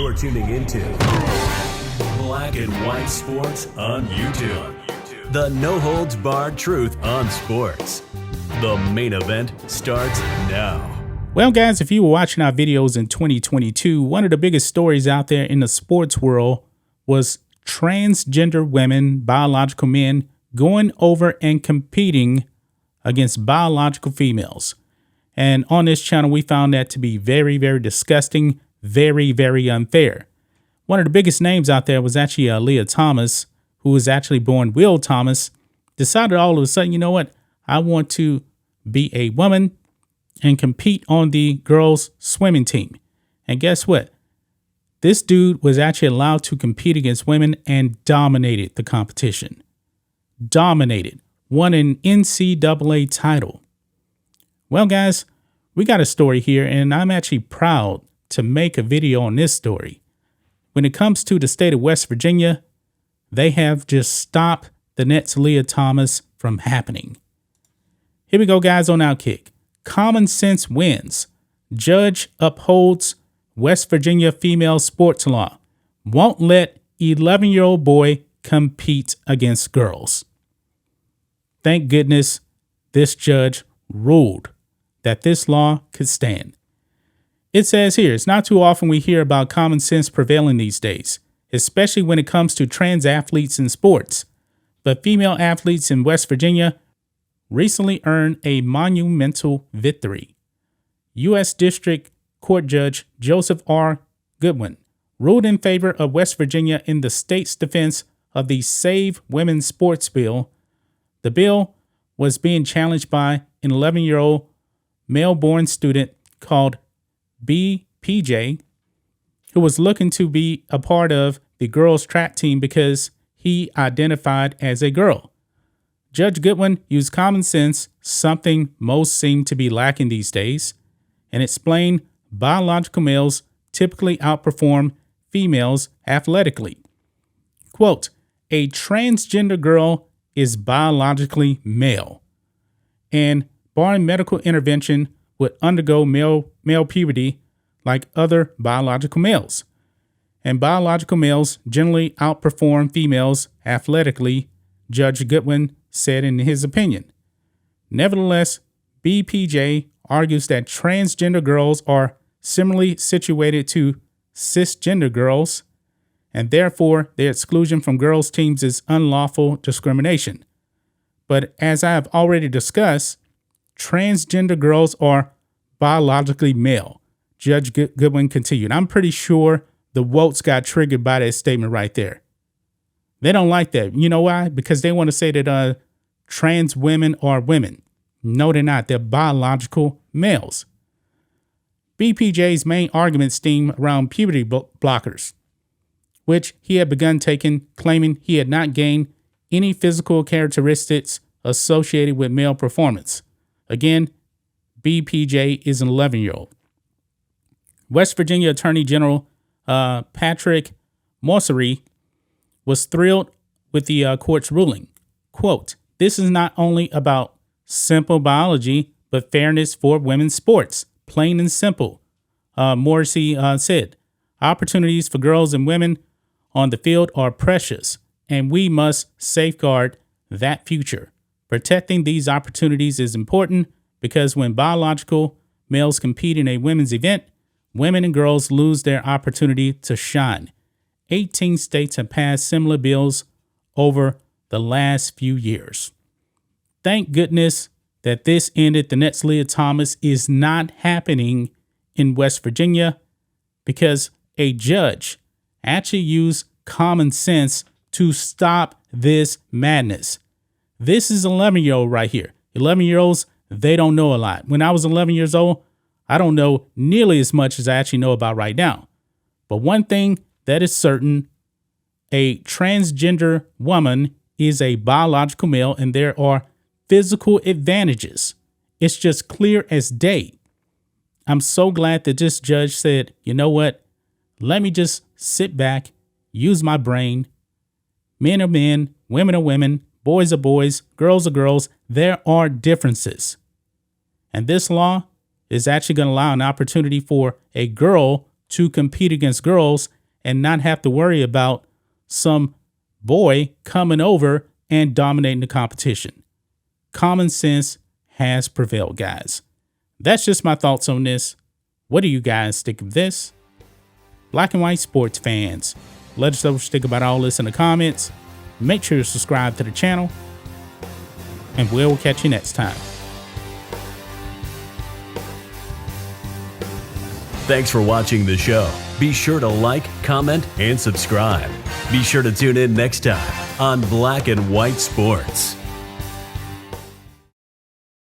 You're tuning into Black and White Sports on YouTube. The no-holds-barred truth on sports. The main event starts now. Well, guys, if you were watching our videos in 2022, one of the biggest stories out there in the sports world was transgender women, biological men, going over and competing against biological females. And on this channel, we found that to be very, very disgusting, very, very unfair. One of the biggest names out there was actually Leah Thomas, who was actually born Will Thomas, decided all of a sudden, you know what, I want to be a woman and compete on the girls' swimming team. And guess what? This dude was actually allowed to compete against women and dominated the competition. Dominated. Won an NCAA title. Well, guys, we got a story here, and I'm actually proud to make a video on this story. When it comes to the state of West Virginia, they have just stopped the next Leah Thomas from happening. Here we go, guys, on Outkick. Common sense wins. Judge upholds West Virginia female sports law. Won't let 11-year-old boy compete against girls. Thank goodness this judge ruled that this law could stand. It says here, it's not too often we hear about common sense prevailing these days, especially when it comes to trans athletes in sports. But female athletes in West Virginia recently earned a monumental victory. U.S. District Court Judge Joseph R. Goodwin ruled in favor of West Virginia in the state's defense of the Save Women's Sports Bill. The bill was being challenged by an 11-year-old male-born student called BPJ, who was looking to be a part of the girls' track team because he identified as a girl. Judge Goodwin used common sense, something most seem to be lacking these days, and explained biological males typically outperform females athletically. Quote, a transgender girl is biologically male, and barring medical intervention would undergo male puberty like other biological males. And biological males generally outperform females athletically, Judge Goodwin said in his opinion. Nevertheless, BPJ argues that transgender girls are similarly situated to cisgender girls, and therefore their exclusion from girls' teams is unlawful discrimination. But as I have already discussed, transgender girls are biologically male, Judge Goodwin continued. I'm pretty sure the Wotes got triggered by that statement right there. They don't like that. You know why? Because they want to say that trans women are women. No, they're not. They're biological males. BPJ's main argument stemmed around puberty blockers, which he had begun taking, claiming he had not gained any physical characteristics associated with male performance. Again, BPJ is an 11-year-old. West Virginia Attorney General Patrick Morsery was thrilled with the court's ruling. Quote, this is not only about simple biology, but fairness for women's sports. Plain and simple, Morrissey said. Opportunities for girls and women on the field are precious, and we must safeguard that future. Protecting these opportunities is important because when biological males compete in a women's event, women and girls lose their opportunity to shine. 18 states have passed similar bills over the last few years. Thank goodness that this ended. The next Leah Thomas is not happening in West Virginia because a judge actually used common sense to stop this madness. This is 11-year-old right here. 11-year-olds, they don't know a lot. When I was 11 years old, I don't know nearly as much as I actually know about right now. But one thing that is certain, a transgender woman is a biological male, and there are physical advantages. It's just clear as day. I'm so glad that this judge said, you know what? Let me just sit back, use my brain. Men are men, women are women, boys are boys, girls are girls. There are differences. And this law is actually going to allow an opportunity for a girl to compete against girls and not have to worry about some boy coming over and dominating the competition. Common sense has prevailed, guys. That's just my thoughts on this. What do you guys think of this? Black and white sports fans, let us know what you think about all this in the comments. Make sure to subscribe to the channel, and we'll catch you next time. Thanks for watching the show. Be sure to like, comment, and subscribe. Be sure to tune in next time on Black and White Sports.